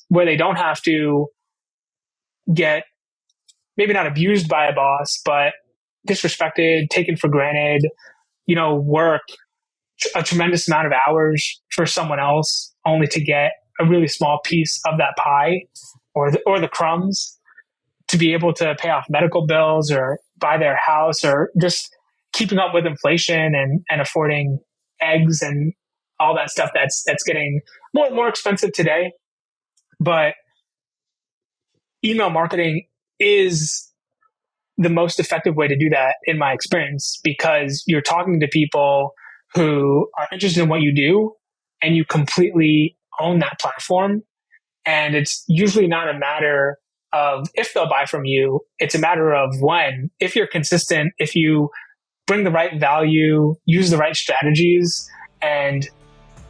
where they don't have to get maybe not abused by a boss, but disrespected, taken for granted, work a tremendous amount of hours for someone else only to get a really small piece of that pie or the crumbs to be able to pay off medical bills or buy their house or just keeping up with inflation and affording eggs and all that stuff that's getting more and more expensive today. But email marketing is the most effective way to do that in my experience, because you're talking to people who are interested in what you do and you completely own that platform. And it's usually not a matter of if they'll buy from you. It's a matter of when. If you're consistent, if you bring the right value, use the right strategies, and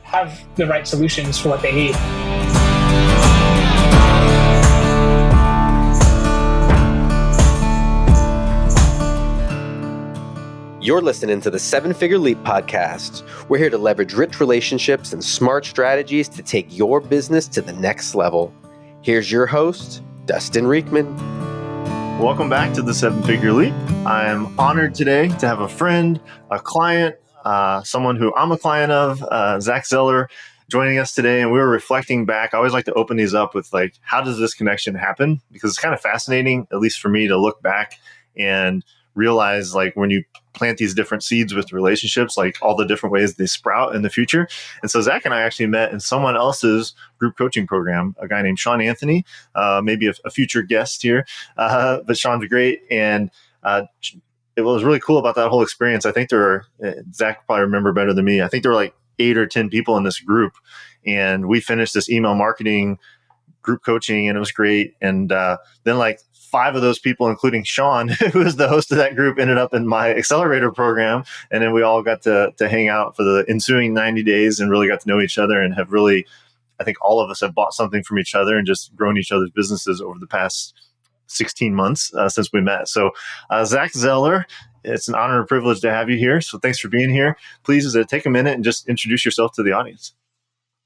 have the right solutions for what they need. You're listening to the 7-Figure Leap podcast. We're here to leverage rich relationships and smart strategies to take your business to the next level. Here's your host, Dustin Rieckman. Welcome back to the 7-Figure Leap. I am honored today to have a friend, a client, someone who I'm a client of, Zack Zeller, joining us today. And we were reflecting back. I always like to open these up with how does this connection happen? Because it's kind of fascinating, at least for me, to look back and realize when you plant these different seeds with relationships, all the different ways they sprout in the future. And so Zack and I actually met in someone else's group coaching program, a guy named Sean Anthony, maybe a future guest here. But Sean's great. And it was really cool about that whole experience. I think Zack probably remember better than me. I think there were 8 or 10 people in this group. And we finished this email marketing group coaching and it was great. And then 5 of those people, including Sean, who was the host of that group, ended up in my accelerator program. And then we all got to hang out for the ensuing 90 days and really got to know each other and have really, I think all of us have bought something from each other and just grown each other's businesses over the past 16 months since we met. So Zack Zeller, it's an honor and privilege to have you here. So thanks for being here. Please take a minute and just introduce yourself to the audience.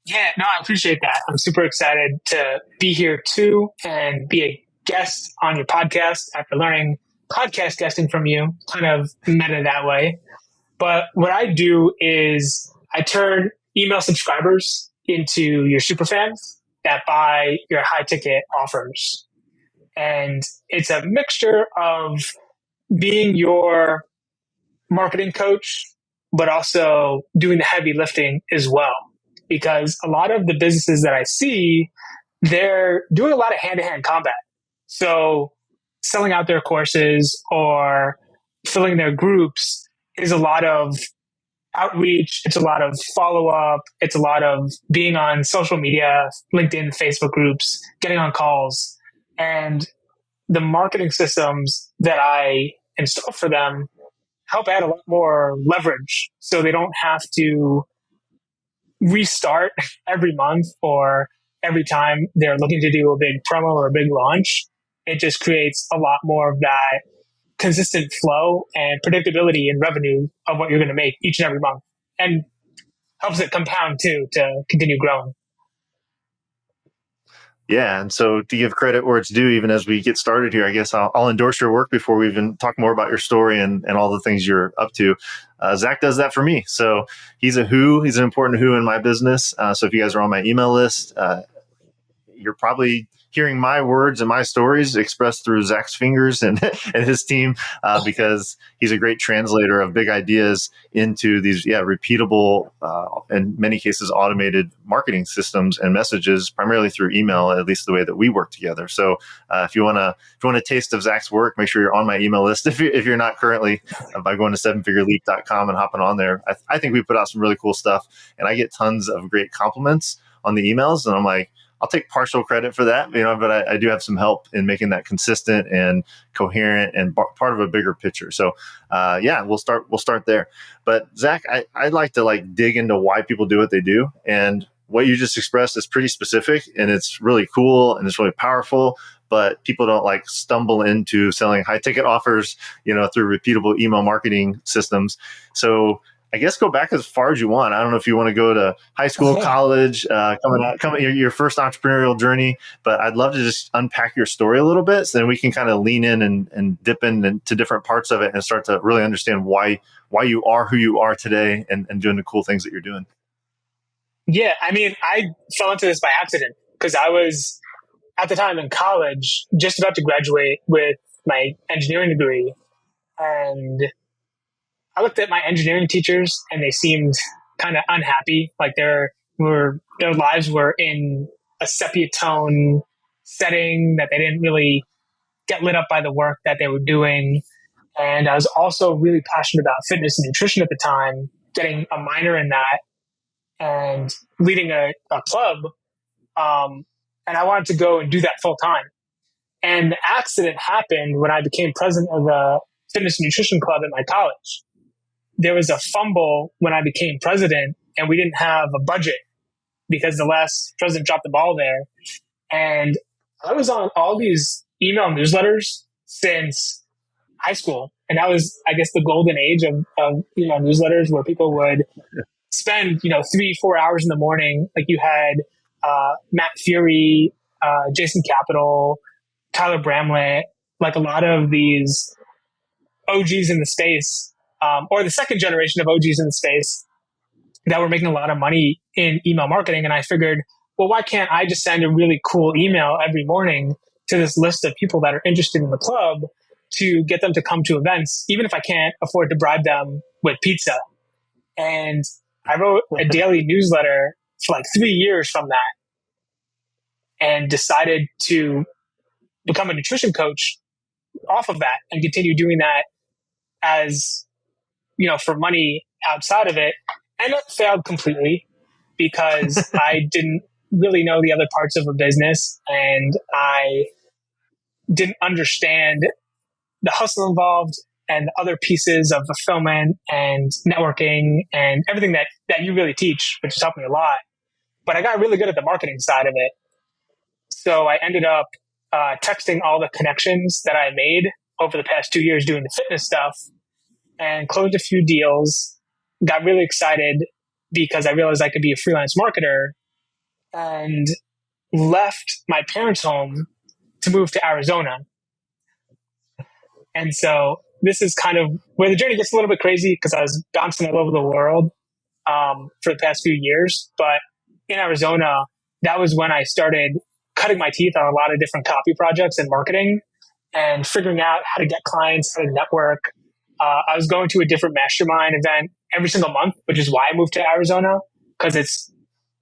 Yeah, no, I appreciate that. I'm super excited to be here too and be a guest on your podcast after learning podcast guesting from you, kind of meta that way. But what I do is I turn email subscribers into your super fans that buy your high ticket offers. And it's a mixture of being your marketing coach, but also doing the heavy lifting as well. Because a lot of the businesses that I see, they're doing a lot of hand-to-hand combat. So selling out their courses or filling their groups is a lot of outreach. It's a lot of follow-up. It's a lot of being on social media, LinkedIn, Facebook groups, getting on calls. And the marketing systems that I install for them help add a lot more leverage so they don't have to restart every month or every time they're looking to do a big promo or a big launch. It just creates a lot more of that consistent flow and predictability in revenue of what you're going to make each and every month, and helps it compound too to continue growing. Yeah. And so to give credit where it's due, even as we get started here, I guess I'll endorse your work before we even talk more about your story and all the things you're up to. Zack does that for me. So he's an important who in my business. So if you guys are on my email list, you're probably hearing my words and my stories expressed through Zack's fingers and his team, because he's a great translator of big ideas into these, repeatable, in many cases, automated marketing systems and messages, primarily through email, at least the way that we work together. So if you want a taste of Zack's work, make sure you're on my email list. If you're not currently, by going to 7figureleap.com and hopping on there, I think we put out some really cool stuff, and I get tons of great compliments on the emails, and I'm like, I'll take partial credit for that, but I do have some help in making that consistent and coherent and part of a bigger picture. So, we'll start there. But Zack, I'd like to dig into why people do what they do, and what you just expressed is pretty specific, and it's really cool and it's really powerful. But people don't stumble into selling high ticket offers, through repeatable email marketing systems. So I guess go back as far as you want. I don't know if you want to go to high school, college, coming your first entrepreneurial journey, but I'd love to just unpack your story a little bit so then we can kind of lean in and dip into different parts of it and start to really understand why you are who you are today and doing the cool things that you're doing. Yeah, I mean, I fell into this by accident because I was at the time in college just about to graduate with my engineering degree, and I looked at my engineering teachers and they seemed kind of unhappy. Like their lives were in a sepia tone setting, that they didn't really get lit up by the work that they were doing. And I was also really passionate about fitness and nutrition at the time, getting a minor in that and leading a club. And I wanted to go and do that full time. And the accident happened when I became president of the fitness and nutrition club at my college. There was a fumble when I became president, and we didn't have a budget because the last president dropped the ball there. And I was on all these email newsletters since high school. And that was, I guess, the golden age of email newsletters, where people would spend, 3-4 hours in the morning. Like you had Matt Fury, Jason Capital, Tyler Bramlett, like a lot of these OGs in the space, or the second generation of OGs in the space that were making a lot of money in email marketing. And I figured, well, why can't I just send a really cool email every morning to this list of people that are interested in the club to get them to come to events, even if I can't afford to bribe them with pizza. And I wrote a daily newsletter for like 3 years from that, and decided to become a nutrition coach off of that and continue doing that as, for money outside of it. And it failed completely because I didn't really know the other parts of a business, and I didn't understand the hustle involved and the other pieces of fulfillment and networking and everything that you really teach, which has helped me a lot. But I got really good at the marketing side of it. So I ended up texting all the connections that I made over the past 2 years doing the fitness stuff, and closed a few deals. Got really excited because I realized I could be a freelance marketer, and left my parents' home to move to Arizona. And so this is kind of where the journey gets a little bit crazy, because I was bouncing all over the world for the past few years. But in Arizona, that was when I started cutting my teeth on a lot of different copy projects and marketing, and figuring out how to get clients, how to network. I was going to a different mastermind event every single month, which is why I moved to Arizona, because it's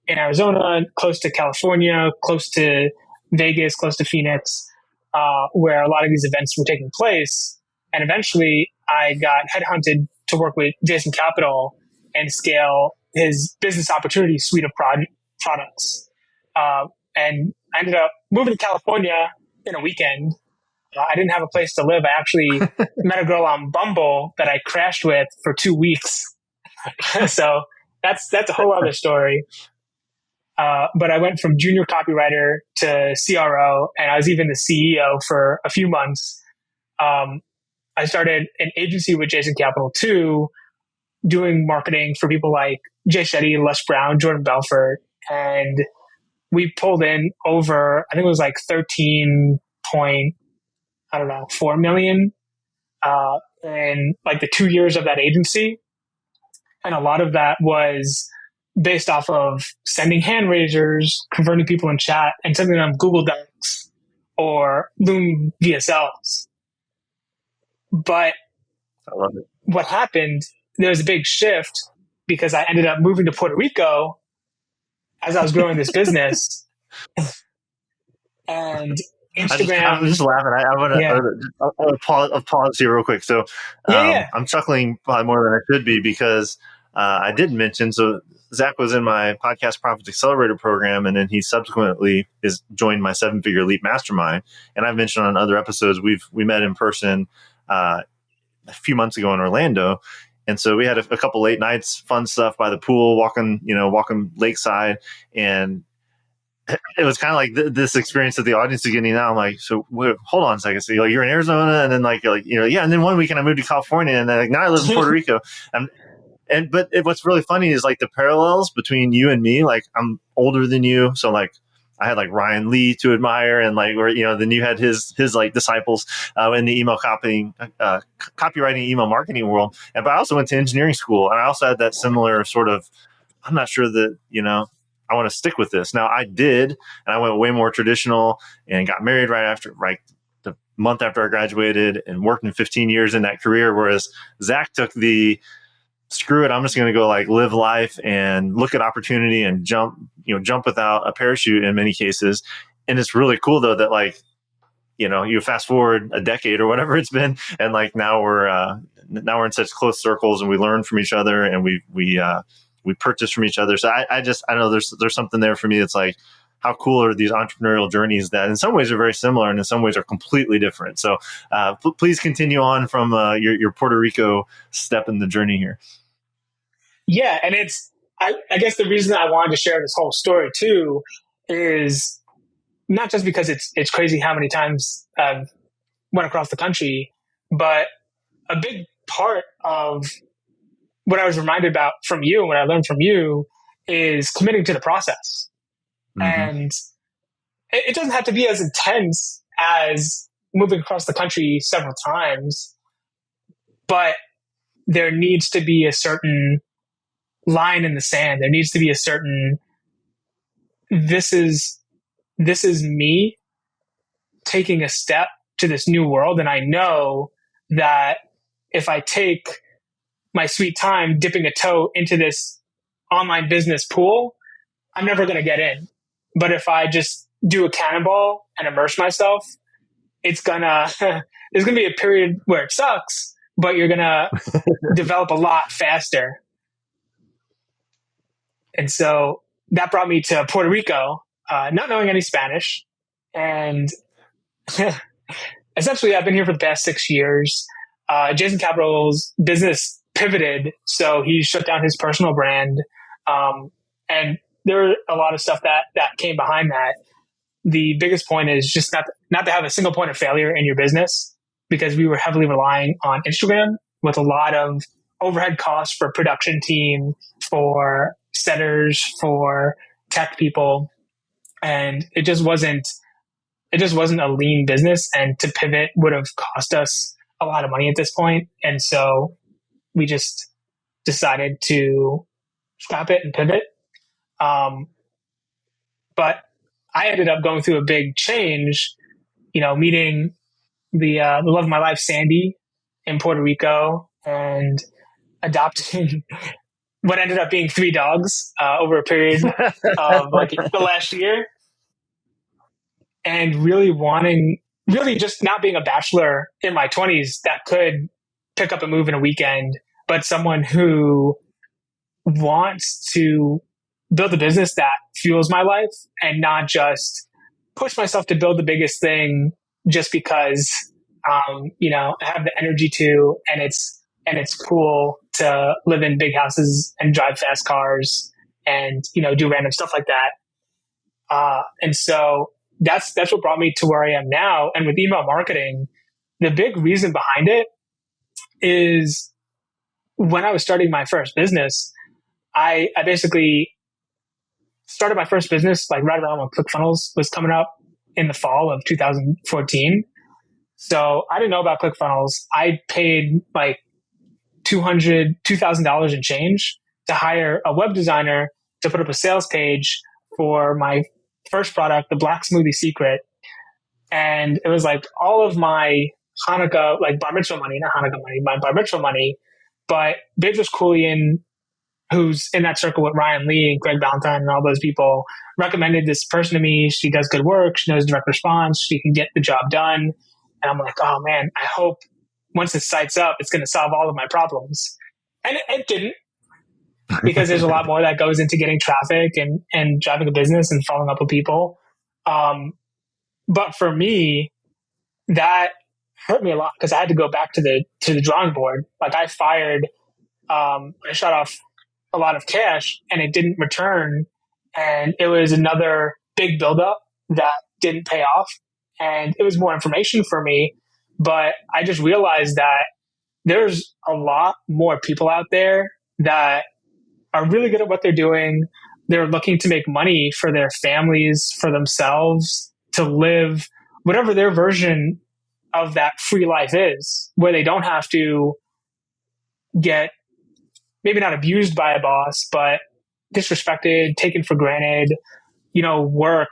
in Arizona, close to California, close to Vegas, close to Phoenix, where a lot of these events were taking place. And eventually I got headhunted to work with Jason Capital and scale his business opportunity suite of products. And I ended up moving to California in a weekend. I didn't have a place to live. I actually met a girl on Bumble that I crashed with for 2 weeks. So that's a whole other story. But I went from junior copywriter to CRO, and I was even the CEO for a few months. I started an agency with Jason Capital too, doing marketing for people like Jay Shetty, Les Brown, Jordan Belfort. And we pulled in over, I think it was like 13.4 million in like the 2 years of that agency. And a lot of that was based off of sending hand raisers, converting people in chat, and sending them Google Docs or Loom VSLs. But I love it. What happened, there was a big shift because I ended up moving to Puerto Rico as I was growing this business. And Instagram. I'm just laughing. I want to pause here real quick. So I'm chuckling probably more than I should be, because I did mention, so Zack was in my podcast Profits Accelerator program, and then he subsequently joined my 7-Figure Leap Mastermind. And I've mentioned on other episodes, we met in person a few months ago in Orlando. And so we had a couple late nights, fun stuff by the pool, walking lakeside. And it was kind of like this experience that the audience is getting now. I'm like, so hold on a second. So you're in Arizona, and then and then one weekend I moved to California, and then now I live in Puerto Rico. What's really funny is like the parallels between you and me. Like I'm older than you, so like I had like Ryan Lee to admire, and like where then you had his like disciples in the email copywriting, email marketing world. But I also went to engineering school, and I also had that similar sort of. I'm not sure that I want to stick with this. Now I did, and I went way more traditional and got married right the month after I graduated, and worked in 15 years in that career. Whereas Zack took the screw it, I'm just going to go like live life and look at opportunity and jump without a parachute in many cases. And it's really cool though that like, you fast forward a decade or whatever it's been, and like now we're in such close circles, and we learn from each other, and we purchase from each other. So I know there's something there for me. It's like, how cool are these entrepreneurial journeys that in some ways are very similar and in some ways are completely different. So please continue on from your Puerto Rico step in the journey here. Yeah. And I guess the reason I wanted to share this whole story too is not just because it's crazy how many times I've went across the country, but a big part of what I was reminded about from you and what I learned from you is committing to the process. Mm-hmm. And it doesn't have to be as intense as moving across the country several times, but there needs to be a certain line in the sand. There needs to be a certain, this is me taking a step to this new world. And I know that if I take my sweet time dipping a toe into this online business pool, I'm never going to get in. But if I just do a cannonball and immerse myself, there's going to be a period where it sucks, but you're going to develop a lot faster. And so that brought me to Puerto Rico, not knowing any Spanish. And essentially, I've been here for the past 6 years. Jason Capital's business pivoted, so he shut down his personal brand. And there were a lot of stuff that came behind that. The biggest point is just not to have a single point of failure in your business, because we were heavily relying on Instagram with a lot of overhead costs for production team, for setters, for tech people. And it just wasn't a lean business, and to pivot would have cost us a lot of money at this point. And so we just decided to scrap it and pivot. But I ended up going through a big change, meeting the love of my life, Sandy, in Puerto Rico, and adopting what ended up being 3 dogs over a period of like the last year. And really just not being a bachelor in my 20s that could pick up and move in a weekend, but someone who wants to build a business that fuels my life and not just push myself to build the biggest thing just because, I have the energy to, and it's cool to live in big houses and drive fast cars and, do random stuff like that. And so that's what brought me to where I am now. And with email marketing, the big reason behind it is when I was starting my first business, I basically started my first business like right around when ClickFunnels was coming up in the fall of 2014. So I didn't know about ClickFunnels. I paid like $2,000 and change to hire a web designer to put up a sales page for my first product, the Black Smoothie Secret. And it was like all of my Hanukkah, like bar mitzvah money, not Hanukkah money, my bar mitzvah money. But Bedros Keuilian, who's in that circle with Ryan Lee and Greg Valentine and all those people, recommended this person to me. She does good work. She knows direct response. She can get the job done. And I'm like, oh man, I hope once this site's up, it's going to solve all of my problems. And it didn't, because there's a lot more that goes into getting traffic and driving a business and following up with people. But for me, that hurt me a lot because I had to go back to the drawing board. Like I shot off a lot of cash and it didn't return. And it was another big buildup that didn't pay off. And it was more information for me. But I just realized that there's a lot more people out there that are really good at what they're doing. They're looking to make money for their families, for themselves, to live whatever their version of that free life is, where they don't have to get maybe not abused by a boss, but disrespected, taken for granted, work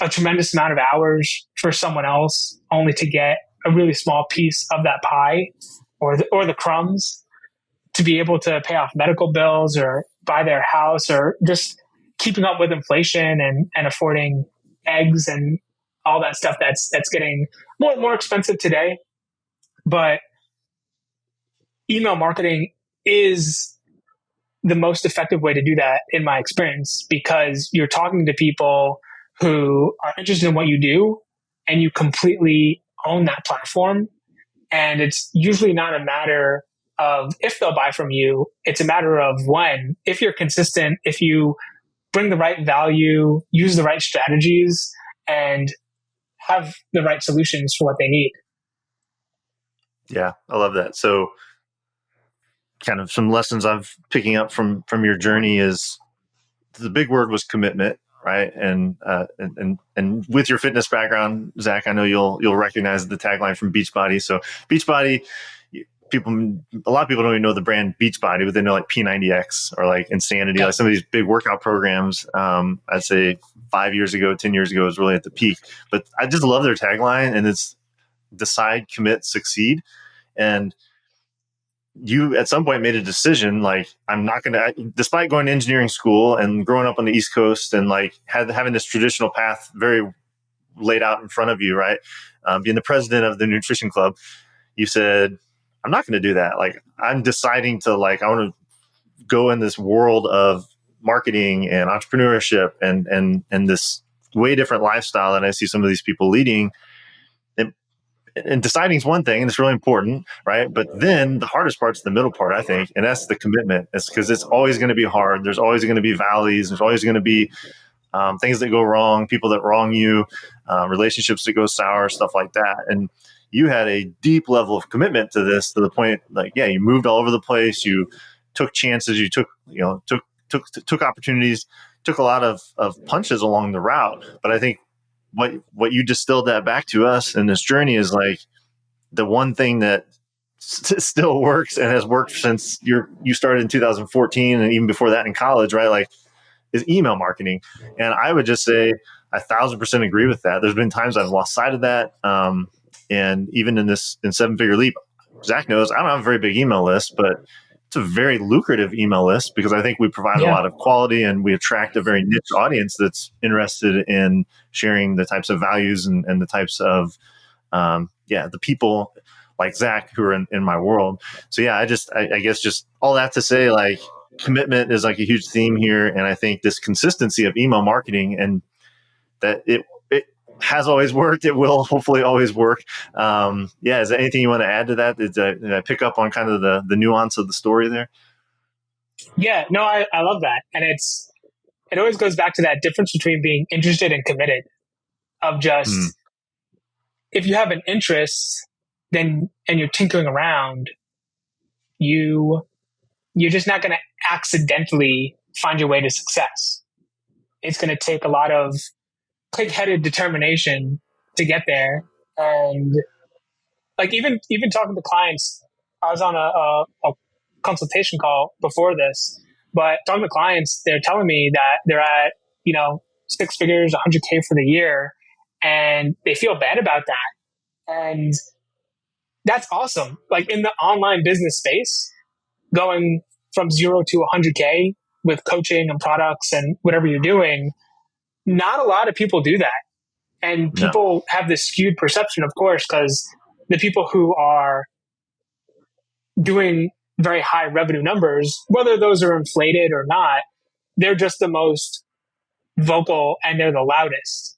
a tremendous amount of hours for someone else only to get a really small piece of that pie or the crumbs to be able to pay off medical bills or buy their house or just keeping up with inflation and affording eggs and all that stuff that's getting more and more expensive today. But email marketing is the most effective way to do that in my experience, because you're talking to people who are interested in what you do and you completely own that platform. And it's usually not a matter of if they'll buy from you. It's a matter of when. If you're consistent, if you bring the right value, use the right strategies, and have the right solutions for what they need. Yeah, I love that. So kind of some lessons I've picking up from your journey is the big word was commitment, right? And with your fitness background, Zach, I know you'll recognize the tagline from Beachbody. So Beachbody, a lot of people don't even know the brand Beachbody, but they know like P90X or like Insanity, like some of these big workout programs. I'd say 5 years ago, 10 years ago was really at the peak. But I just love their tagline, and it's decide, commit, succeed. And you at some point made a decision, like, I'm not going to, despite going to engineering school and growing up on the East Coast and like having this traditional path very laid out in front of you, right? Being the president of the nutrition club, you said, I'm not going to do that. Like, I'm deciding to, like, I want to go in this world of marketing and entrepreneurship and this way different lifestyle that I see some of these people leading. And deciding is one thing, and it's really important, right? But then the hardest part's the middle part, I think, and that's the commitment. It's because it's always going to be hard. There's always going to be valleys. There's always going to be things that go wrong, people that wrong you, relationships that go sour, stuff like that. And you had a deep level of commitment to this, to the point, like, yeah, you moved all over the place. You took chances. You took opportunities. Took a lot of punches along the route. But I think what you distilled that back to us in this journey is like the one thing that still works and has worked since you started in 2014 and even before that in college, right? Like, is email marketing. And I would just say 1,000% agree with that. There's been times I've lost sight of that. And even in 7-Figure Leap, Zach knows I don't have a very big email list, but it's a very lucrative email list because I think we provide a lot of quality and we attract a very niche audience that's interested in sharing the types of values and the types of, the people like Zach who are in my world. So yeah, I guess just all that to say, like, commitment is like a huge theme here. And I think this consistency of email marketing, and that it has always worked. It will hopefully always work. Is there anything you want to add to that? Did I pick up on kind of the nuance of the story there? Yeah, no, I love that. And it always goes back to that difference between being interested and committed, of just, if you have an interest, then, and you're tinkering around, you're just not going to accidentally find your way to success. It's going to take a lot of pig-headed determination to get there. And like, even talking to clients, I was on a consultation call before this, but talking to clients, they're telling me that they're at, 6 figures, 100K for the year, and they feel bad about that. And that's awesome. Like, in the online business space, going from 0 to 100K with coaching and products and whatever you're doing, not a lot of people do that. And people have this skewed perception, of course, because the people who are doing very high revenue numbers, whether those are inflated or not, they're just the most vocal and they're the loudest.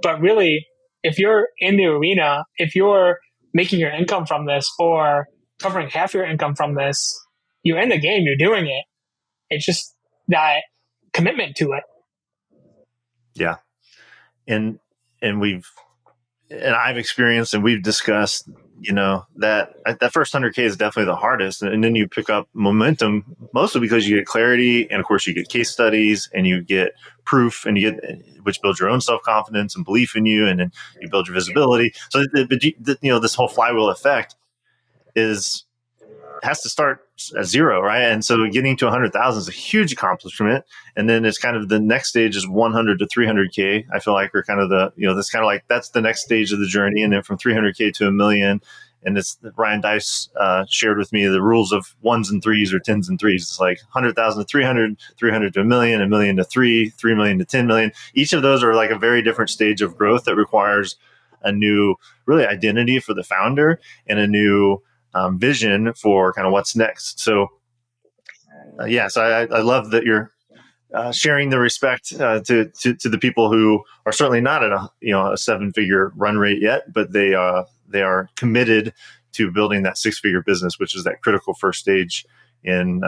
But really, if you're in the arena, if you're making your income from this or covering half your income from this, you're in the game, you're doing it. It's just that commitment to it. Yeah. And I've experienced, and we've discussed that first 100K is definitely the hardest. And then you pick up momentum, mostly because you get clarity. And of course you get case studies and you get proof, and which builds your own self-confidence and belief in you. And then you build your visibility. So, this whole flywheel effect has to start at zero, right? And so getting to 100,000 is a huge accomplishment. And then it's kind of the next stage is 100 to 300K. I feel like are kind of that's the next stage of the journey. And then from 300K to a million. And it's Ryan Dice shared with me the rules of ones and threes or tens and threes. It's like 100,000 to 300, 300 to a million to 3 million to 10 million. Each of those are like a very different stage of growth that requires a new really identity for the founder and a new vision for kind of what's next. So, so I love that you're sharing the respect to the people who are certainly not at a 7-figure run rate yet, but they are committed to building that 6-figure business, which is that critical first stage in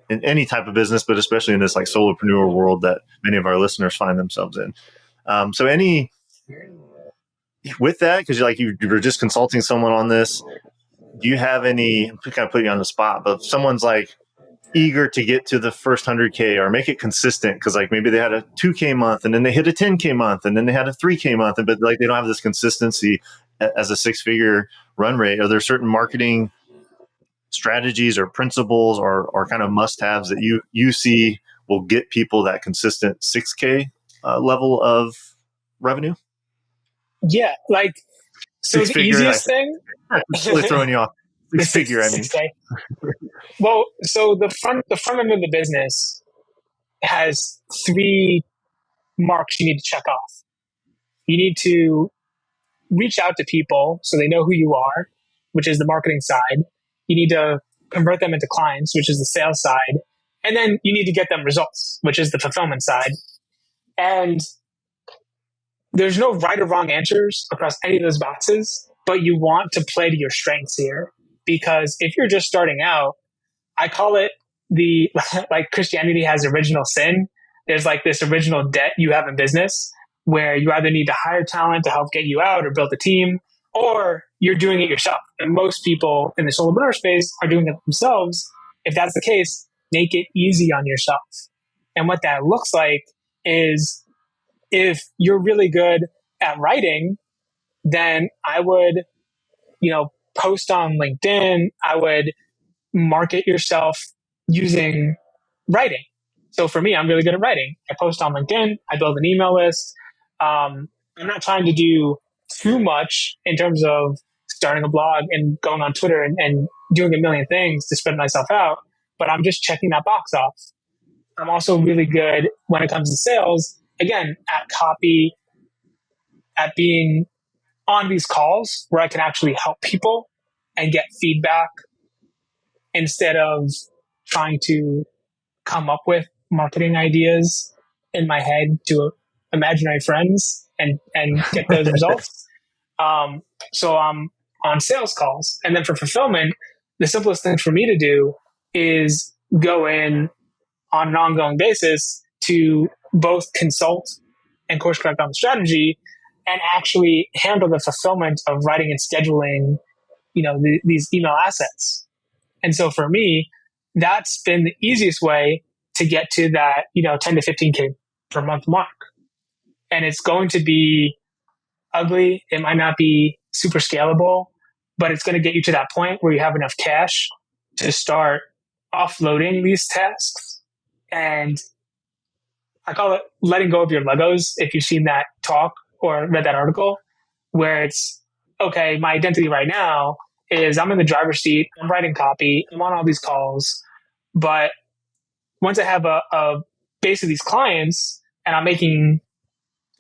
any type of business, but especially in this like solopreneur world that many of our listeners find themselves in. With that, because you were just consulting someone on this. Do you have any, I'm kind of put you on the spot, but if someone's like eager to get to the first 100K or make it consistent, because like maybe they had a 2K month and then they hit a 10K month and then they had a 3K month, but like they don't have this consistency as a 6-figure run rate. Are there certain marketing strategies or principles or kind of must-haves that you see will get people that consistent 6K level of revenue? Yeah, so the easiest thing. I'm really throwing you off. 6-figure, I mean. Well, so the front end of the business has 3 marks you need to check off. You need to reach out to people so they know who you are, which is the marketing side. You need to convert them into clients, which is the sales side. And then you need to get them results, which is the fulfillment side. And there's no right or wrong answers across any of those boxes, but you want to play to your strengths here. Because if you're just starting out, I call it like Christianity has original sin. There's like this original debt you have in business where you either need to hire talent to help get you out or build a team, or you're doing it yourself. And most people in the solopreneur space are doing it themselves. If that's the case, make it easy on yourself. And what that looks like is if you're really good at writing, then I would, post on LinkedIn. I would market yourself using writing. So for me, I'm really good at writing. I post on LinkedIn. I build an email list. I'm not trying to do too much in terms of starting a blog and going on Twitter and doing a million things to spread myself out, but I'm just checking that box off. I'm also really good when it comes to sales, again, at copy, at being on these calls where I can actually help people and get feedback instead of trying to come up with marketing ideas in my head to imaginary friends and get those results. So I'm on sales calls. And then for fulfillment, the simplest thing for me to do is go in on an ongoing basis to both consult and course correct on the strategy and actually handle the fulfillment of writing and scheduling, these email assets. And so for me, that's been the easiest way to get to that, 10 to 15K per month mark. And it's going to be ugly. It might not be super scalable, but it's going to get you to that point where you have enough cash to start offloading these tasks. And I call it letting go of your Legos. If you've seen that talk or read that article, where it's, okay, my identity right now is I'm in the driver's seat, I'm writing copy, I'm on all these calls. But once I have a base of these clients and I'm making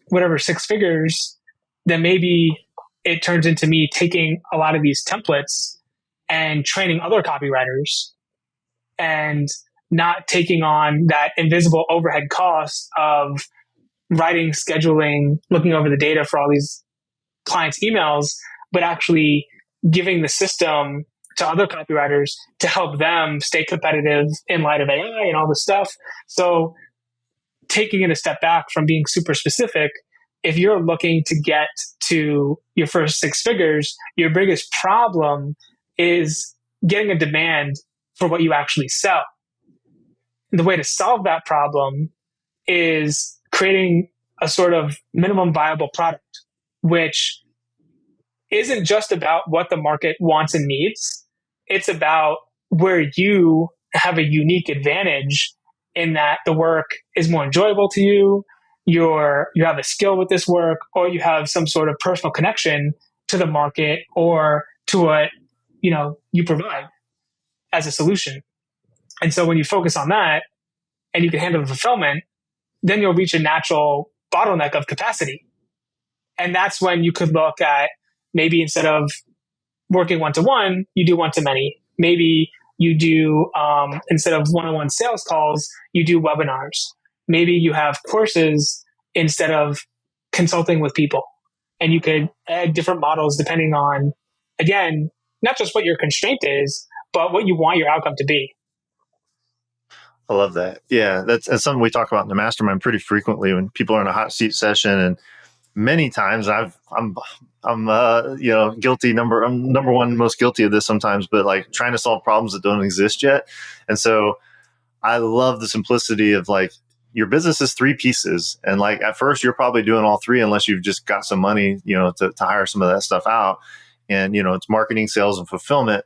whatever 6 figures, then maybe it turns into me taking a lot of these templates and training other copywriters and not taking on that invisible overhead cost of writing, scheduling, looking over the data for all these clients' emails, but actually giving the system to other copywriters to help them stay competitive in light of AI and all this stuff. So taking it a step back from being super specific if you're looking to get to your first six figures, your biggest problem is getting a demand for what you actually sell. And the way to solve that problem is creating a sort of minimum viable product, which isn't just about what the market wants and needs. It's about where you have a unique advantage in that the work is more enjoyable to you. You have a skill with this work, or you have some sort of personal connection to the market or to what you provide as a solution. And so when you focus on that and you can handle the fulfillment, then you'll reach a natural bottleneck of capacity. And that's when you could look at maybe instead of working one-to-one, you do one-to-many. Maybe you do, instead of one-on-one sales calls, you do webinars. Maybe you have courses instead of consulting with people. And you could add different models depending on, again, not just what your constraint is, but what you want your outcome to be. I love that. Yeah, that's something we talk about in the mastermind pretty frequently when people are in a hot seat session. And many times I'm guilty. I'm number one most guilty of this sometimes, but like trying to solve problems that don't exist yet. And so I love the simplicity of like your business is three pieces, and like at first you're probably doing all three unless you've just got some money, to hire some of that stuff out. And it's marketing, sales, and fulfillment.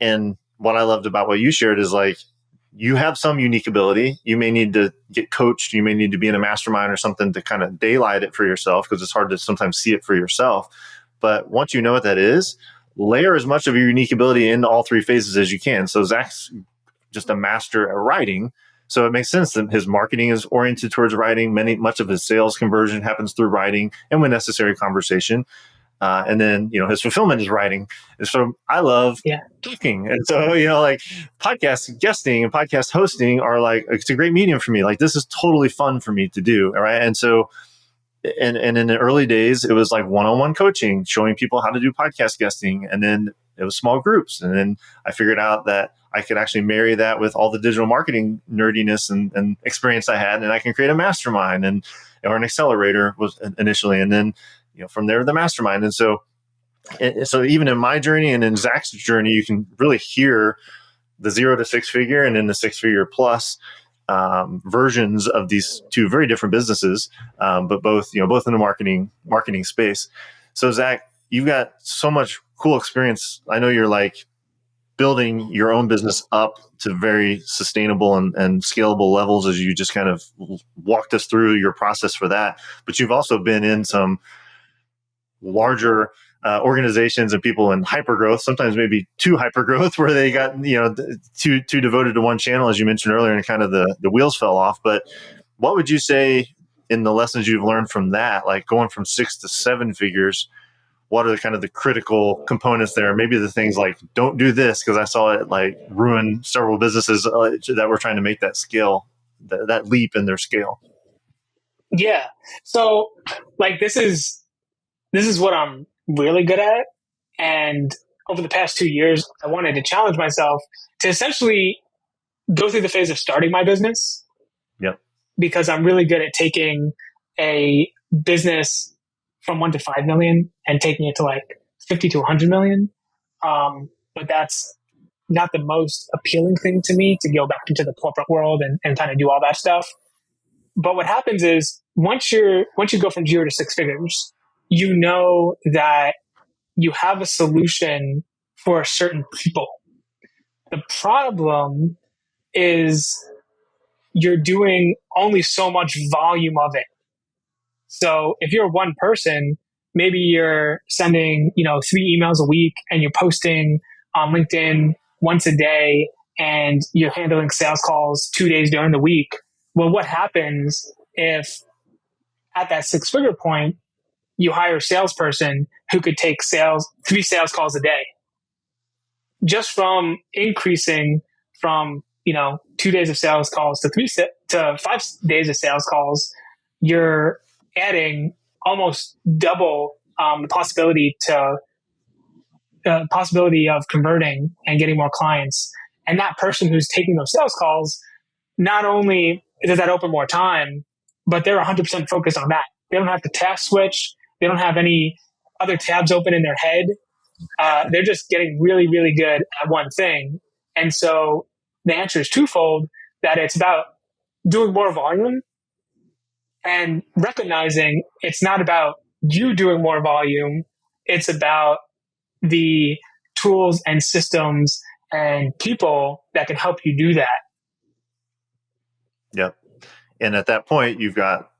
And what I loved about what you shared is like, you have some unique ability. You may need to get coached. You may need to be in a mastermind or something to kind of daylight it for yourself, because it's hard to sometimes see it for yourself. But once you know what that is, layer as much of your unique ability into all three phases as you can. So Zach's just a master at writing. So it makes sense that his marketing is oriented towards writing. Much of his sales conversion happens through writing and when necessary conversation. And then, his fulfillment is writing. And so I love talking. And so, like podcast guesting and podcast hosting are like, it's a great medium for me. Like this is totally fun for me to do. All right. And so, and in the early days, it was like one-on-one coaching, showing people how to do podcast guesting. And then it was small groups. And then I figured out that I could actually marry that with all the digital marketing nerdiness and experience I had. And I can create a mastermind or an accelerator was initially. And then, from there, the mastermind. And so even in my journey and in Zach's journey, you can really hear the 0 to 6 figure and then the 6 figure plus versions of these two very different businesses, but both in the marketing space. So Zach, you've got so much cool experience. I know you're like building your own business up to very sustainable and scalable levels, as you just kind of walked us through your process for that. But you've also been in some larger organizations and people in hypergrowth, sometimes maybe too hypergrowth, where they got too devoted to one channel, as you mentioned earlier, and kind of the wheels fell off. But what would you say in the lessons you've learned from that, like going from 6 to 7 figures? What are the kind of the critical components there? Maybe the things like don't do this, because I saw it like ruin several businesses that were trying to make that scale, that leap in their scale. Yeah. So like this is what I'm really good at. And over the past 2 years, I wanted to challenge myself to essentially go through the phase of starting my business. Yep. Because I'm really good at taking a business from 1 to 5 million and taking it to like 50 to 100 million. But that's not the most appealing thing to me, to go back into the corporate world and kind of do all that stuff. But what happens is once you go from 0 to 6 figures, you know that you have a solution for certain people. The problem is you're doing only so much volume of it. So if you're one person, maybe you're sending, 3 emails a week and you're posting on LinkedIn once a day and you're handling sales calls 2 days during the week. Well, what happens if at that 6-figure point, you hire a salesperson who could take 3 sales calls a day? Just from increasing from, 2 days of sales calls to 5 days of sales calls, you're adding almost double the possibility of converting and getting more clients. And that person who's taking those sales calls, not only does that open more time, but they're 100% focused on that. They don't have to task switch. They don't have any other tabs open in their head. They're just getting really, really good at one thing. And so the answer is twofold, that it's about doing more volume and recognizing it's not about you doing more volume. It's about the tools and systems and people that can help you do that. Yep. And at that point, you've got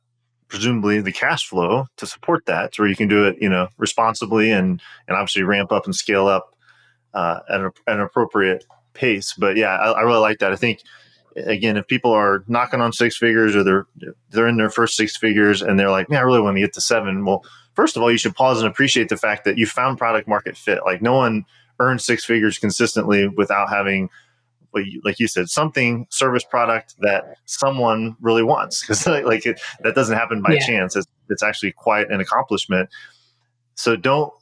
presumably the cash flow to support that, where you can do it, responsibly and obviously ramp up and scale up at an appropriate pace. But yeah, I really like that. I think, again, if people are knocking on six figures, or they're in their first six figures and they're like, man, I really want to get to seven. Well, first of all, you should pause and appreciate the fact that you found product market fit. Like, no one earns six figures consistently without having, like you said, something, service, product that someone really wants, because that doesn't happen by chance. It's actually quite an accomplishment. So don't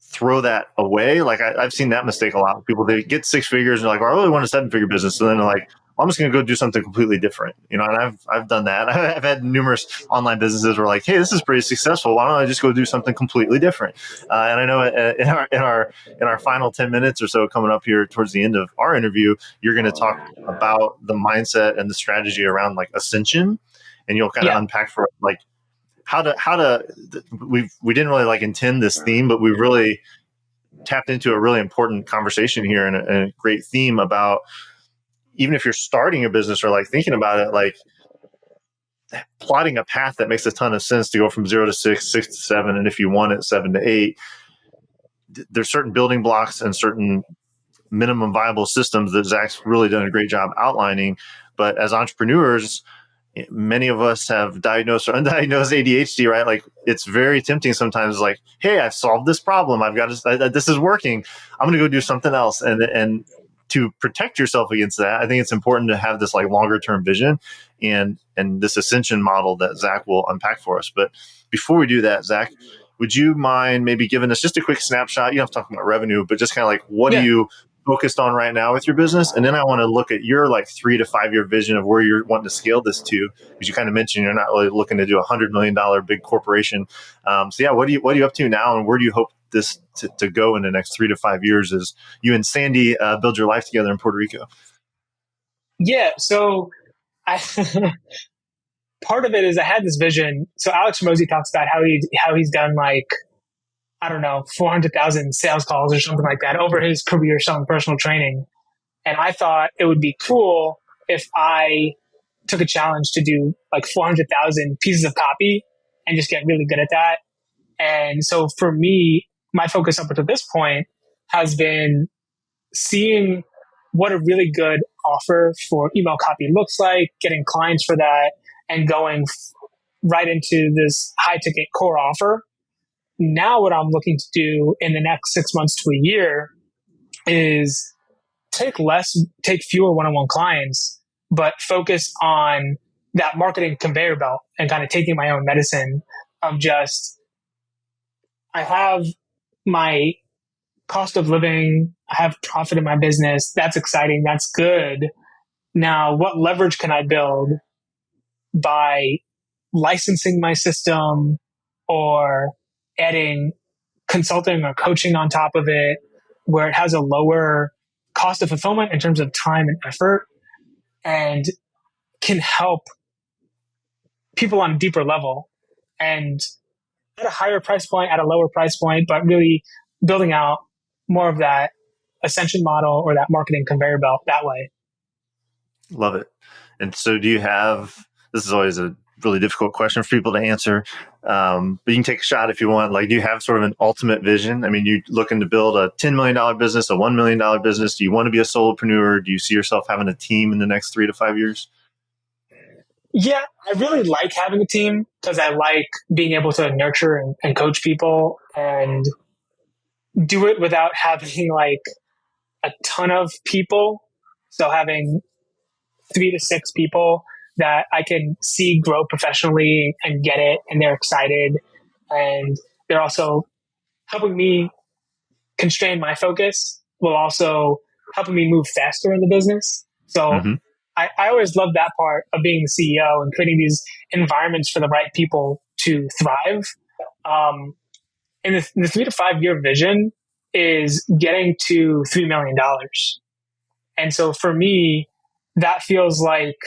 throw that away. Like, I've seen that mistake a lot. People, they get six figures and they're like, well, I really want a seven-figure business. So then they're like, well, I'm just going to go do something completely different. And I've done that. I've had numerous online businesses where like, hey, this is pretty successful. Why don't I just go do something completely different? And I know in our final 10 minutes or so coming up here towards the end of our interview, you're going to talk about the mindset and the strategy around like Ascension, and you'll kind of unpack for like how to we didn't really like intend this theme, but we really tapped into a really important conversation here, and a great theme about, even if you're starting a business or like thinking about it, like plotting a path that makes a ton of sense to go from 0 to 6, 6 to 7, and if you want it, 7 to 8. There's certain building blocks and certain minimum viable systems that Zack's really done a great job outlining. But as entrepreneurs, many of us have diagnosed or undiagnosed ADHD, right? Like, it's very tempting sometimes, like, hey, I've solved this problem. This is working. I'm going to go do something else. And to protect yourself against that, I think it's important to have this like longer term vision and this Ascension model that Zack will unpack for us. But before we do that, Zack, would you mind maybe giving us just a quick snapshot? You don't have to talk about revenue, but just kind of like, what are you focused on right now with your business? And then I want to look at your like 3 to 5 year vision of where you're wanting to scale this to, because you kind of mentioned you're not really looking to do $100 million big corporation. So yeah, what are you up to now, and where do you hope this to go in the next 3 to 5 years as you and Sandy build your life together in Puerto Rico? Yeah. So part of it is I had this vision. So Alex Mosey talks about how he's done like, I don't know, 400,000 sales calls or something like that over his career selling personal training. And I thought it would be cool if I took a challenge to do like 400,000 pieces of copy and just get really good at that. And so for me, my focus up until this point has been seeing what a really good offer for email copy looks like, getting clients for that, and going right into this high ticket core offer. Now what I'm looking to do in the next 6 months to a year is take fewer one-on-one clients, but focus on that marketing conveyor belt and kind of taking my own medicine of just, I have my cost of living, I have profit in my business. That's exciting. That's good. Now, what leverage can I build by licensing my system or adding consulting or coaching on top of it, where it has a lower cost of fulfillment in terms of time and effort, and can help people on a deeper level and at a higher price point, at a lower price point, but really building out more of that Ascension model or that marketing conveyor belt that way. Love it. And so do you have, this is always a really difficult question for people to answer, but you can take a shot if you want. Like, do you have sort of an ultimate vision? I mean, you looking to build a $10 million business, a $1 million business? Do you want to be a solopreneur? Do you see yourself having a team in the next 3 to 5 years? Yeah, I really like having a team because I like being able to nurture and coach people and do it without having like a ton of people. So having 3 to 6 people that I can see grow professionally and get it, and they're excited, and they're also helping me constrain my focus while also helping me move faster in the business. So I always love that part of being the CEO and creating these environments for the right people to thrive. And the 3 to 5 year vision is getting to $3 million. And so for me, that feels like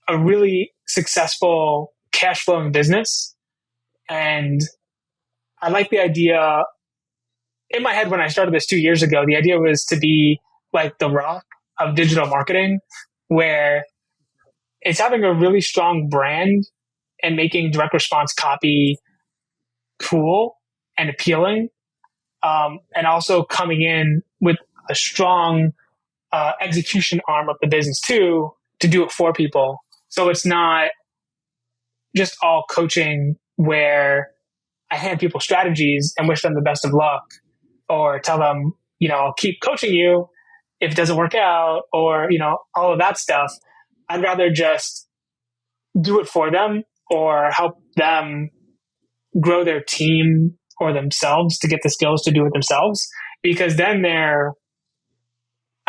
a really successful cash flowing business. And I like the idea in my head when I started this 2 years ago. The idea was to be like the Rock of digital marketing, where it's having a really strong brand and making direct response copy cool and appealing. And also coming in with a strong execution arm of the business too, to do it for people. So it's not just all coaching where I hand people strategies and wish them the best of luck, or tell them, I'll keep coaching you if it doesn't work out, or, all of that stuff. I'd rather just do it for them or help them grow their team or themselves to get the skills to do it themselves, because then I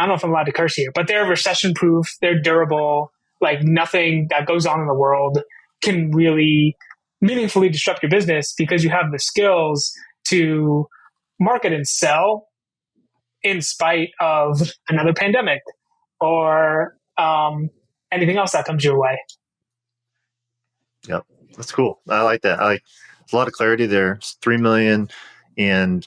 don't know if I'm allowed to curse here, but they're recession proof, they're durable. Like nothing that goes on in the world can really meaningfully disrupt your business, because you have the skills to market and sell in spite of another pandemic or anything else that comes your way. Yep. That's cool. I like that. There's a lot of clarity there. It's 3 million, and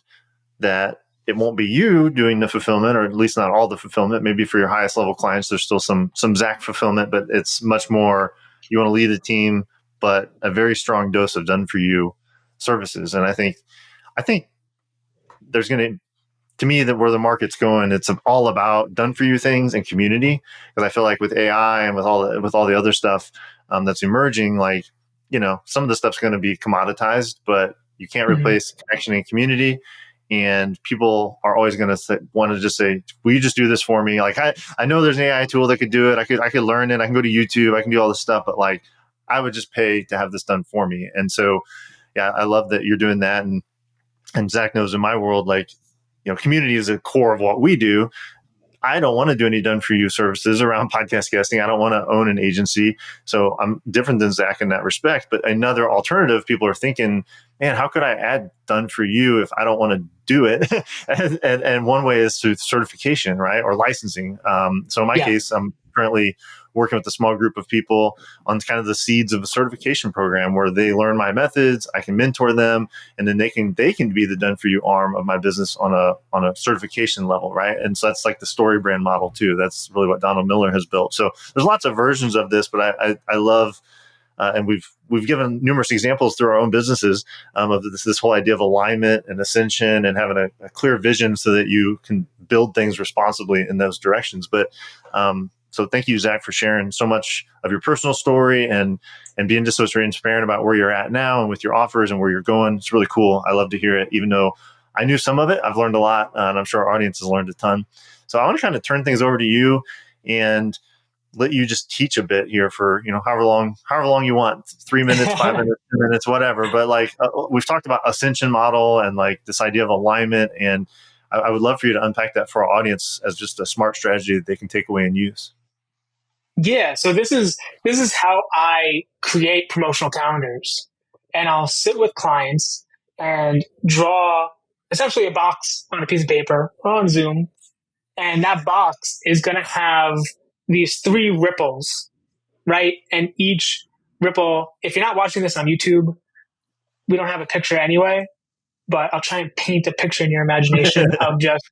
that it won't be you doing the fulfillment, or at least not all the fulfillment. Maybe for your highest level clients, there's still some Zack fulfillment, but it's much more, you want to lead a team, but a very strong dose of done for you services. And I think there's going to me, that where the market's going, it's all about done for you things and community. Because I feel like with AI and with all the other stuff that's emerging, like, some of the stuff's going to be commoditized, but you can't replace connection and community. And people are always going to want to just say, will you just do this for me? Like, I know there's an AI tool that could do it. I could learn it. I can go to YouTube. I can do all this stuff, but like, I would just pay to have this done for me. And so, yeah, I love that you're doing that. And Zack knows in my world, like, community is a core of what we do. I don't want to do any done for you services around podcast guesting. I don't want to own an agency. So I'm different than Zack in that respect. But another alternative, people are thinking, man, how could I add done for you if I don't want to do it? and one way is through certification, right? Or licensing. So in my case, I'm currently working with a small group of people on kind of the seeds of a certification program where they learn my methods, I can mentor them, and then they can be the done for you arm of my business on a certification level, right? And so that's like the story brand model too. That's really what Donald Miller has built. So there's lots of versions of this, but I love, and we've given numerous examples through our own businesses of this whole idea of alignment and ascension and having a clear vision so that you can build things responsibly in those directions. But so thank you, Zack, for sharing so much of your personal story and being just so transparent about where you're at now and with your offers and where you're going. It's really cool. I love to hear it. Even though I knew some of it, I've learned a lot, and I'm sure our audience has learned a ton. So I want to kind of turn things over to you and let you just teach a bit here for, however long you want, 3 minutes, 5 minutes, 2 minutes, whatever. But like we've talked about Ascension model and like this idea of alignment, and I would love for you to unpack that for our audience as just a smart strategy that they can take away and use. Yeah, so this is how I create promotional calendars. And I'll sit with clients and draw essentially a box on a piece of paper or on Zoom. And that box is going to have these 3 ripples, right? And each ripple, if you're not watching this on YouTube, we don't have a picture anyway, but I'll try and paint a picture in your imagination of just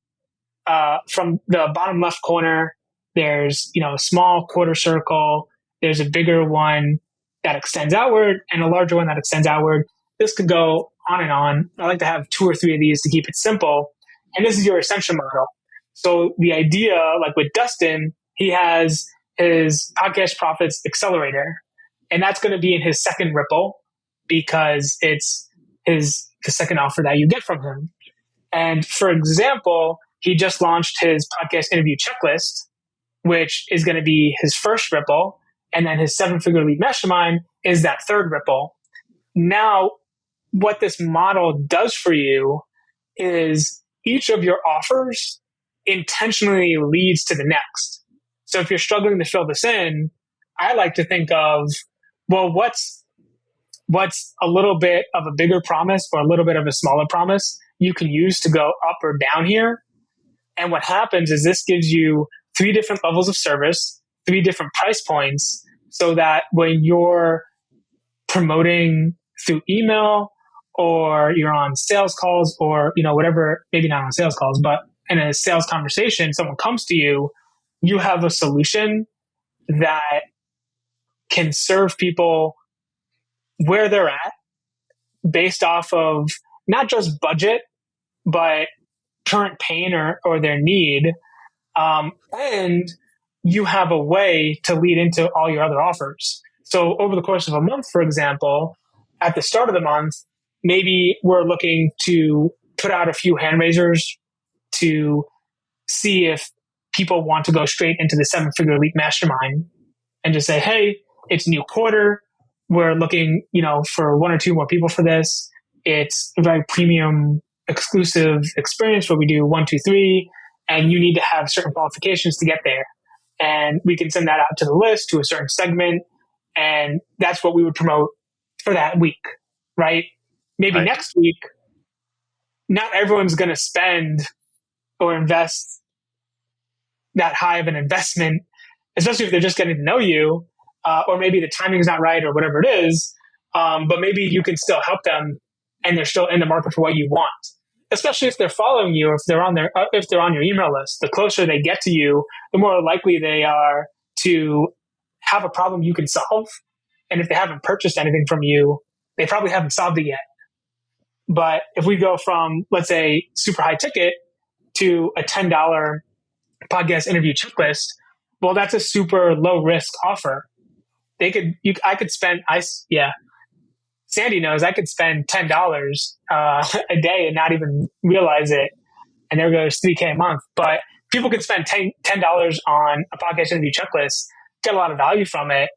from the bottom left corner, there's, a small quarter circle. There's a bigger one that extends outward and a larger one that extends outward. This could go on and on. I like to have 2 or 3 of these to keep it simple. And this is your Ascension model. So the idea, like with Dustin, he has his Podcast Profits Accelerator, and that's going to be in his second ripple because it's the second offer that you get from him. And for example, he just launched his podcast interview checklist, which is going to be his first ripple. And then his 7-figure lead mastermind is that third ripple. Now, what this model does for you is each of your offers intentionally leads to the next. So if you're struggling to fill this in, I like to think of, well, what's what's a little bit of a bigger promise or a little bit of a smaller promise you can use to go up or down here. And what happens is this gives you 3 different levels of service, 3 different price points, so that when you're promoting through email or you're on sales calls or, whatever, maybe not on sales calls, but in a sales conversation, someone comes to you, you have a solution that can serve people where they're at based off of not just budget, but current pain or their need. And you have a way to lead into all your other offers. So over the course of a month, for example, at the start of the month, maybe we're looking to put out a few hand raisers to see if people want to go straight into the 7-figure leap mastermind and just say, hey, it's new quarter. We're looking, for 1 or 2 more people for this. It's a very premium, exclusive experience where we do 1, 2, 3, and you need to have certain qualifications to get there. And we can send that out to the list, to a certain segment. And that's what we would promote for that week, right? Maybe Right. next week, not everyone's going to spend or invest that high of an investment, especially if they're just getting to know you, or maybe the timing's not right or whatever it is. But maybe you can still help them and they're still in the market for what you want. Especially if they're following you, or if they're on your email list. The closer they get to you, the more likely they are to have a problem you can solve. And if they haven't purchased anything from you, they probably haven't solved it yet. But if we go from, let's say, super high ticket to a $10 podcast interview checklist, well, that's a super low risk offer. Sandy knows I could spend $10 a day and not even realize it. And there goes $3K a month. But people could spend $10 on a podcast interview checklist, get a lot of value from it.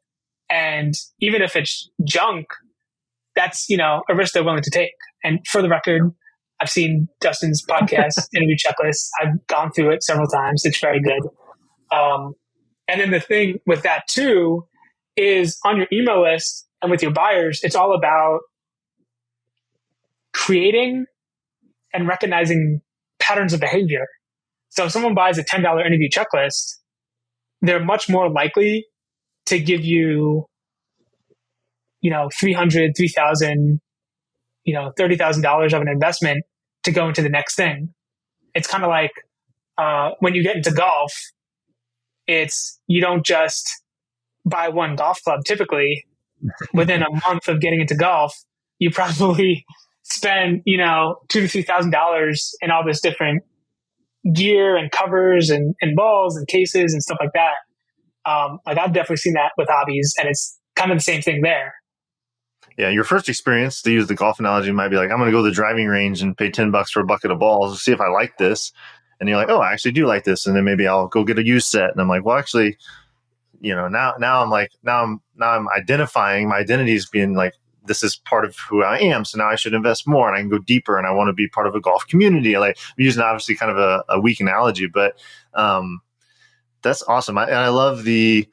And even if it's junk, that's, a risk they're willing to take. And for the record, I've seen Dustin's podcast interview checklist. I've gone through it several times. It's very good. And then the thing with that too is on your email list and with your buyers, it's all about creating and recognizing patterns of behavior. So if someone buys a $10 interview checklist, they're much more likely to give you, $300, $3,000, $30,000 of an investment to go into the next thing. It's kind of like when you get into golf, you don't just buy one golf club. Typically, within a month of getting into golf, you probably spend, $2,000 to $3,000 in all this different gear and covers and balls and cases and stuff like that. I've definitely seen that with hobbies, and it's kind of the same thing there. Yeah, your first experience, to use the golf analogy, might be like, I'm going to go to the driving range and pay $10 for a bucket of balls to see if I like this. And you're like, oh, I actually do like this. And then maybe I'll go get a used set. And I'm like, well, actually, now I'm identifying my identity as being like, this is part of who I am. So now I should invest more and I can go deeper and I want to be part of a golf community. Like, I'm using obviously kind of a weak analogy, but that's awesome. I love the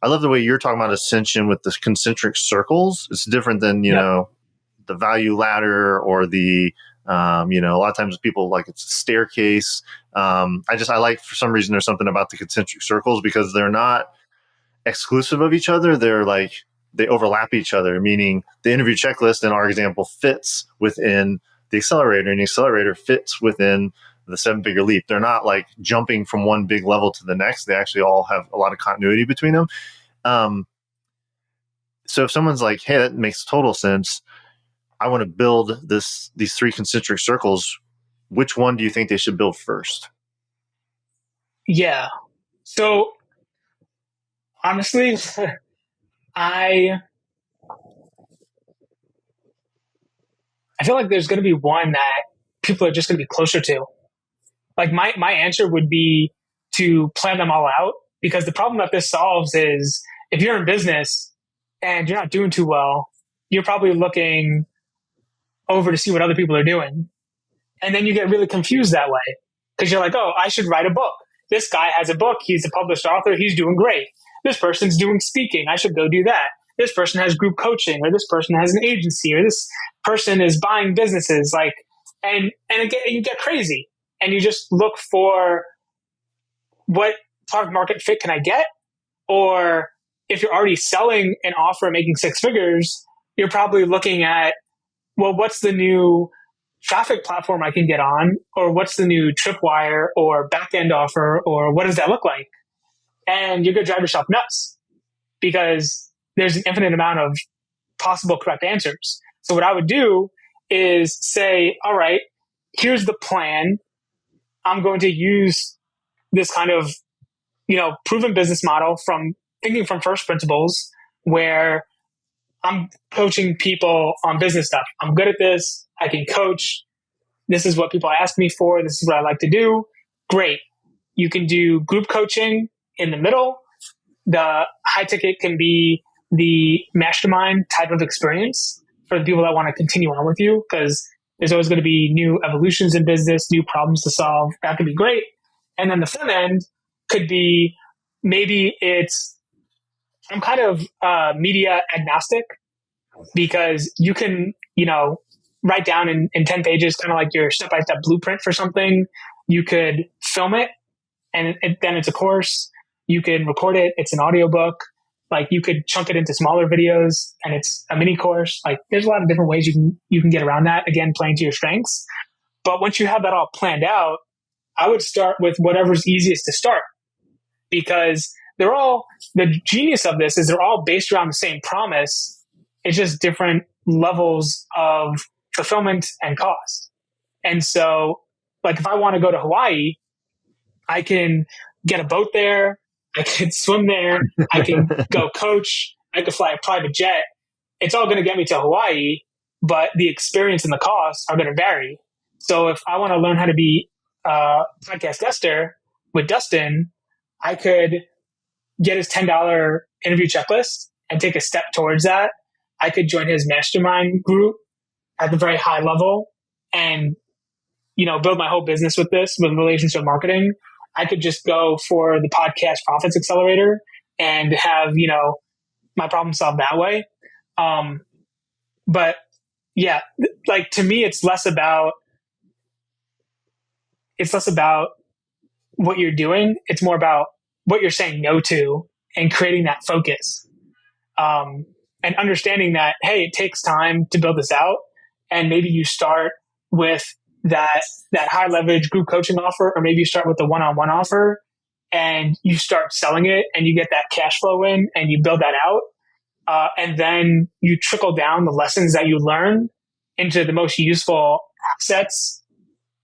way you're talking about Ascension with the concentric circles. It's different than, the value ladder or the, a lot of times people like it's a staircase. I like, for some reason, there's something about the concentric circles because they're not exclusive of each other. They're like, they overlap each other, meaning the interview checklist in our example fits within the accelerator and the accelerator fits within the 7-figure leap. They're not like jumping from one big level to the next. They actually all have a lot of continuity between them. So if someone's like, hey, that makes total sense, I want to build these 3 concentric circles, which one do you think they should build first? Yeah. So honestly, I feel like there's going to be one that people are just going to be closer to. Like my answer would be to plan them all out, because the problem that this solves is if you're in business and you're not doing too well, you're probably looking over to see what other people are doing. And then you get really confused that way because you're like, oh, I should write a book. This guy has a book. He's a published author. He's doing great. This person's doing speaking. I should go do that. this person has group coaching, or this person has an agency, or this person is buying businesses. Like, and you get crazy, and you just look for what product market fit can I get? Or if you're already selling an offer and making six figures, you're probably looking at, well, what's the new traffic platform I can get on? Or what's the new tripwire or backend offer? Or what does that look like? And you're going to drive yourself nuts because there's an infinite amount of possible correct answers. So what I would do is say, all right, here's the plan. I'm going to use this kind of, proven business model from thinking from first principles, where I'm coaching people on business stuff. I'm good at this. I can coach. This is what people ask me for. This is what I like to do. Great. You can do group coaching in the middle. The high ticket can be the mastermind type of experience for the people that want to continue on with you, because there's always going to be new evolutions in business, new problems to solve. That could be great. And then the front end could be, maybe I'm kind of media agnostic, because you can, write down in 10 pages, kind of like your step-by-step blueprint for something. You could film it, and then it's a course. You can record it. It's an audiobook. Like, you could chunk it into smaller videos, and it's a mini course. Like, there's a lot of different ways you can get around that. Again, playing to your strengths. But once you have that all planned out, I would start with whatever's easiest to start, because the genius of this is they're all based around the same promise. It's just different levels of fulfillment and cost. And so, like, if I want to go to Hawaii, I can get a boat there. I can swim there. I can go coach. I could fly a private jet. It's all going to get me to Hawaii, but the experience and the costs are going to vary. So if I want to learn how to be a podcast guester with Dustin, I could get his $10 interview checklist and take a step towards that. I could join his mastermind group at the very high level and, build my whole business with relationship marketing. I could just go for the podcast profits accelerator and have, my problem solved that way. But yeah, like, to me, it's less about what you're doing. It's more about what you're saying no to and creating that focus. And understanding that, hey, it takes time to build this out. And maybe you start with that high leverage group coaching offer, or maybe you start with the one-on-one offer and you start selling it and you get that cash flow in and you build that out. And then you trickle down the lessons that you learn into the most useful assets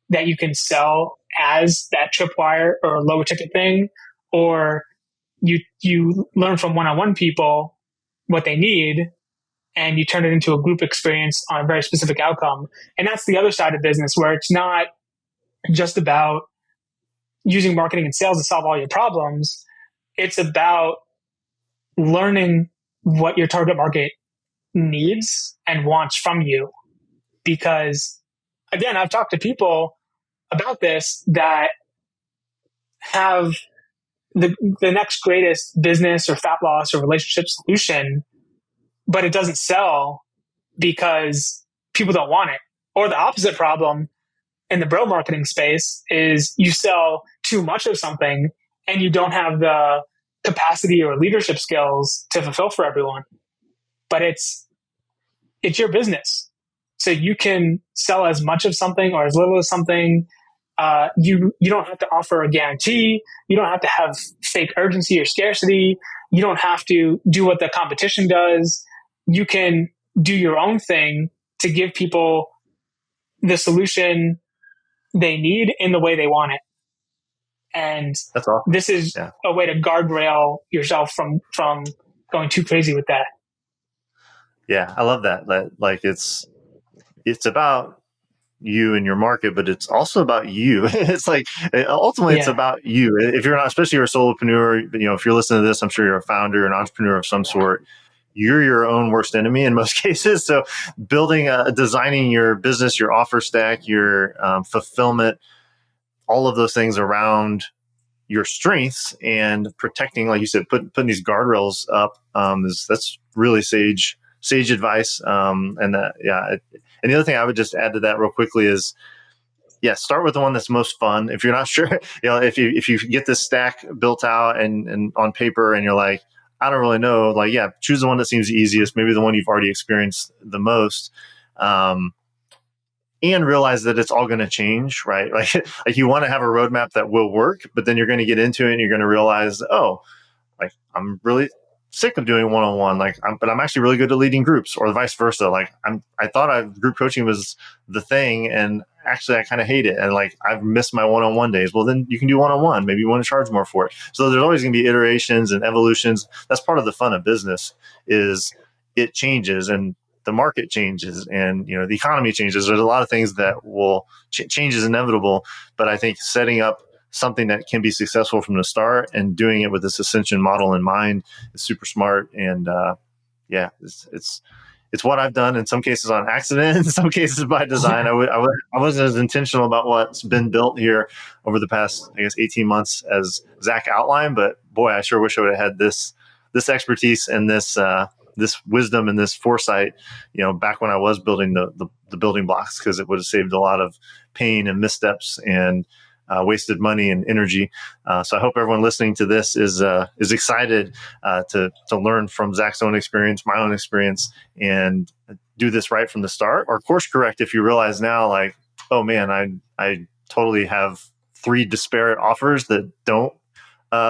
that you can sell as that tripwire or lower ticket thing, or you learn from one-on-one people what they need, and you turn it into a group experience on a very specific outcome. And that's the other side of business, where it's not just about using marketing and sales to solve all your problems. It's about learning what your target market needs and wants from you. Because, again, I've talked to people about this that have the next greatest business or fat loss or relationship solution, but it doesn't sell because people don't want it. Or the opposite problem in the bro marketing space is you sell too much of something and you don't have the capacity or leadership skills to fulfill for everyone. But it's your business. So you can sell as much of something or as little of something. You don't have to offer a guarantee. You don't have to have fake urgency or scarcity. You don't have to do what the competition does. You can do your own thing to give people the solution they need in the way they want it. And that's awesome. This is a way to guardrail yourself from going too crazy with that. Yeah, I love that. Like, it's about you and your market, but it's also about you. It's like, ultimately it's about you. If you're not, especially you're a solopreneur, if you're listening to this, I'm sure you're a founder, an entrepreneur of some sort. You're your own worst enemy in most cases. So designing your business, your offer stack, your fulfillment, all of those things around your strengths and protecting, like you said, putting these guardrails up, that's really sage advice. And that, yeah. And the other thing I would just add to that real quickly is, yeah, start with the one that's most fun. If you're not sure, if you get this stack built out and on paper and you're like, I don't really know, like, yeah, choose the one that seems easiest, maybe the one you've already experienced the most. And realize that it's all going to change, right? Like you want to have a roadmap that will work, but then you're going to get into it and you're going to realize, oh, like I'm really sick of doing one-on-one, but I'm actually really good at leading groups, or vice versa. Like I thought group coaching was the thing, and actually I kind of hate it, and like I've missed my one-on-one days. Well, then you can do one-on-one. Maybe you want to charge more for it. So there's always going to be iterations and evolutions. That's part of the fun of business, is it changes and the market changes, and the economy changes. There's a lot of things that will change is inevitable, but I think setting up something that can be successful from the start and doing it with this Ascension model in mind is super smart. And yeah, it's what I've done in some cases on accident, in some cases by design. I wasn't as intentional about what's been built here over the past, I guess, 18 months as Zack outlined, but boy, I sure wish I would have had this expertise and this wisdom and this foresight, back when I was building the building blocks, because it would have saved a lot of pain and missteps and wasted money and energy. So I hope everyone listening to this is excited to learn from Zack's own experience, my own experience, and do this right from the start, or course correct if you realize now, like, oh man, I totally have 3 disparate offers that don't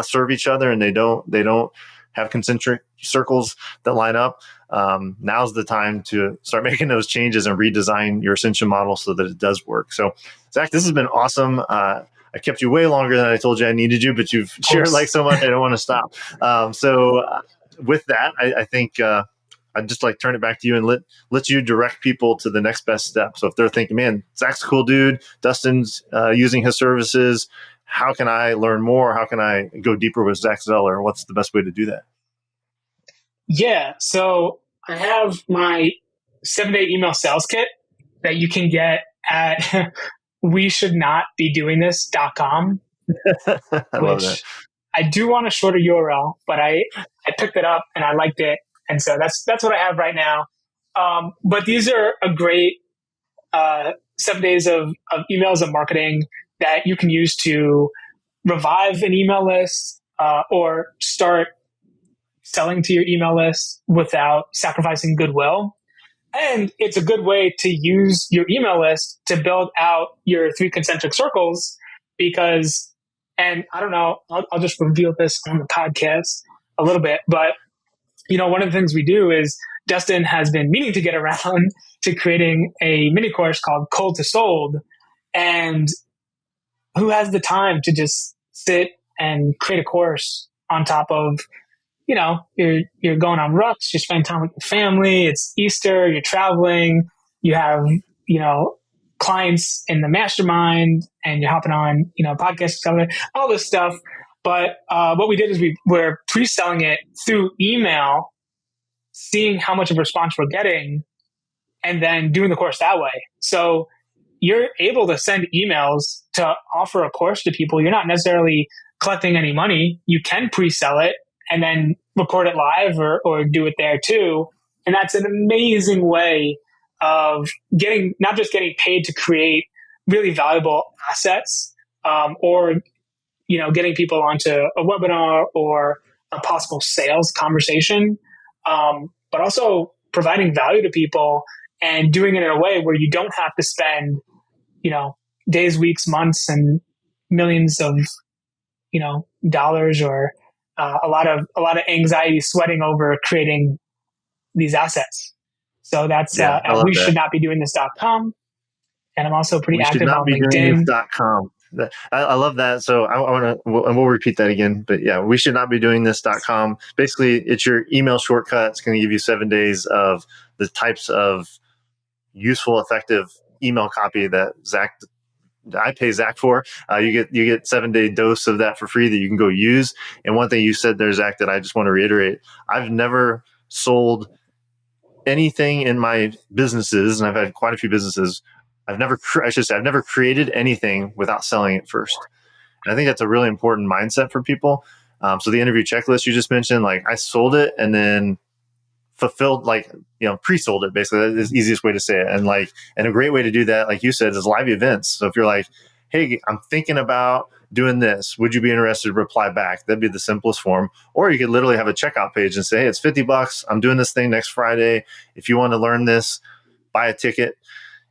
serve each other, and they don't have concentric circles that line up. Now's the time to start making those changes and redesign your Ascension model so that it does work. So, Zack, this has been awesome. I kept you way longer than I told you I needed you, but you've shared like so much, I don't want to stop. With that, I think I'd just like turn it back to you and let you direct people to the next best step. So if they're thinking, man, Zack's a cool dude, Dustin's using his services, how can I learn more? How can I go deeper with Zack Zeller? What's the best way to do that? Yeah. So I have my 7-day email sales kit that you can get at we should not be doing this.com. I love that. I do want a shorter URL, but I picked it up and I liked it. And so that's what I have right now. But these are a great 7 days of emails and marketing that you can use to revive an email list or start selling to your email list without sacrificing goodwill. And it's a good way to use your email list to build out your 3 concentric circles because, and I don't know, I'll just reveal this on the podcast a little bit, but one of the things we do is Dustin has been meaning to get around to creating a mini course called Cold to Sold. And who has the time to just sit and create a course on top of, you're going on rucks, you're spending time with your family, it's Easter, you're traveling, you have, clients in the mastermind and you're hopping on, podcasts, all this stuff. But what we did is we're pre-selling it through email, seeing how much of a response we're getting, and then doing the course that way. So you're able to send emails to offer a course to people. You're not necessarily collecting any money. You can pre-sell it and then record it live or do it there too. And that's an amazing way of not just getting paid to create really valuable assets, or getting people onto a webinar or a possible sales conversation, but also providing value to people and doing it in a way where you don't have to spend, days, weeks, months, and millions of, dollars or a lot of anxiety sweating over creating these assets. So that's we should not be doing this.com. And I'm also pretty active on LinkedIn. .com. I love that. So I want to, and we'll repeat that again, but yeah, we should not be doing this.com. Basically, it's your email shortcut. It's going to give you 7 days of the types of useful, effective email copy that I pay Zack for. You get 7-day dose of that for free that you can go use. And one thing you said there, Zack, that I just want to reiterate, I've never sold anything in my businesses, and I've had quite a few businesses. I've never created anything without selling it first. And I think that's a really important mindset for people. So the interview checklist you just mentioned, like I sold it and then fulfilled, like, pre-sold it, basically. That is the easiest way to say it. And a great way to do that, like you said, is live events. So if you're like, hey, I'm thinking about doing this, would you be interested to reply back? That'd be the simplest form. Or you could literally have a checkout page and say, hey, it's $50. I'm doing this thing next Friday. If you want to learn this, buy a ticket.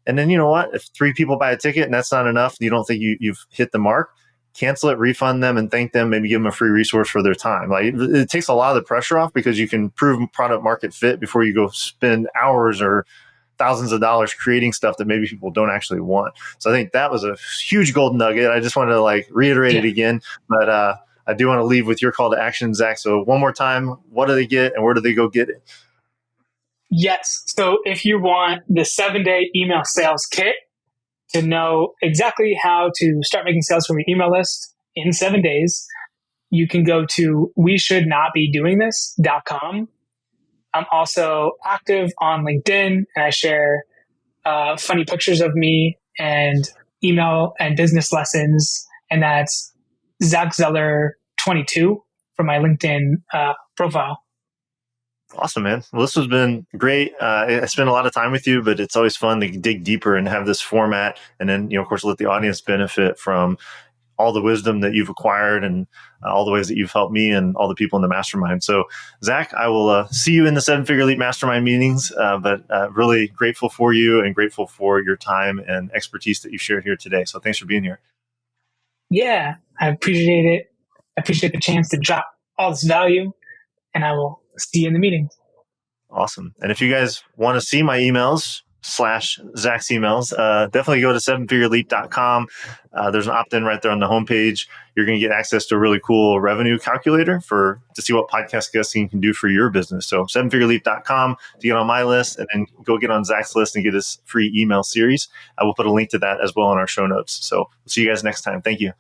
And then, you know what? If 3 people buy a ticket and that's not enough, you don't think you've hit the mark, cancel it, refund them, and thank them. Maybe give them a free resource for their time. Like it takes a lot of the pressure off because you can prove product market fit before you go spend hours or thousands of dollars creating stuff that maybe people don't actually want. So I think that was a huge golden nugget. I just wanted to reiterate it again, but I do want to leave with your call to action, Zach. So one more time, what do they get and where do they go get it? Yes. So if you want the 7-day email sales kit to know exactly how to start making sales from your email list in 7 days, you can go to weshouldnotbedoingthis.com. I'm also active on LinkedIn, and I share funny pictures of me and email and business lessons. And that's Zack Zeller 22 for my LinkedIn profile. Awesome, man. Well, this has been great. I spent a lot of time with you, but it's always fun to dig deeper and have this format. And then, of course, let the audience benefit from all the wisdom that you've acquired and all the ways that you've helped me and all the people in the mastermind. So, Zach, I will see you in the 7-Figure Leap mastermind meetings, but really grateful for you and grateful for your time and expertise that you shared here today. So thanks for being here. Yeah, I appreciate it. I appreciate the chance to drop all this value, and I will see you in the meeting. Awesome. And if you guys want to see my emails / Zach's emails, definitely go to 7figureleap.com. There's an opt-in right there on the homepage. You're going to get access to a really cool revenue calculator to see what podcast guesting can do for your business. So 7figureleap.com to get on my list, and then go get on Zach's list and get his free email series. I will put a link to that as well in our show notes. So we'll see you guys next time. Thank you.